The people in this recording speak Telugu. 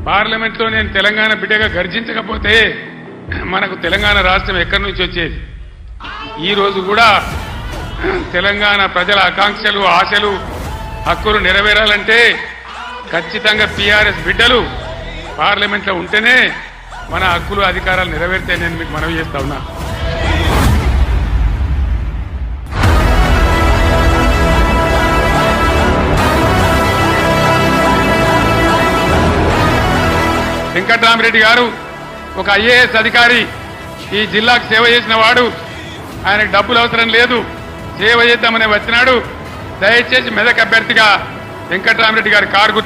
పార్లమెంట్లో నేను తెలంగాణ బిడ్డగా గర్జించకపోతే మనకు తెలంగాణ రాష్ట్రం ఎక్కడి నుంచి వచ్చేది? ఈ రోజు కూడా తెలంగాణ ప్రజల ఆకాంక్షలు, ఆశలు, హక్కులు నెరవేరాలంటే ఖచ్చితంగా టీఆర్ఎస్ బిడ్డలు పార్లమెంట్లో ఉంటేనే మన హక్కులు, అధికారాలు నెరవేర్తే నేను మీకు మనవి చేస్తా ఉన్నా. వెంకట్రామరెడ్డి గారు ఒక ఐఏఎస్ అధికారి, ఈ జిల్లాకు సేవ చేసిన వాడు. ఆయనకు డబ్బులు అవసరం లేదు, సేవ చేద్దామని వచ్చినాడు. దయచేసి మెదక్ అభ్యర్థిగా వెంకట్రామరెడ్డి గారి కారు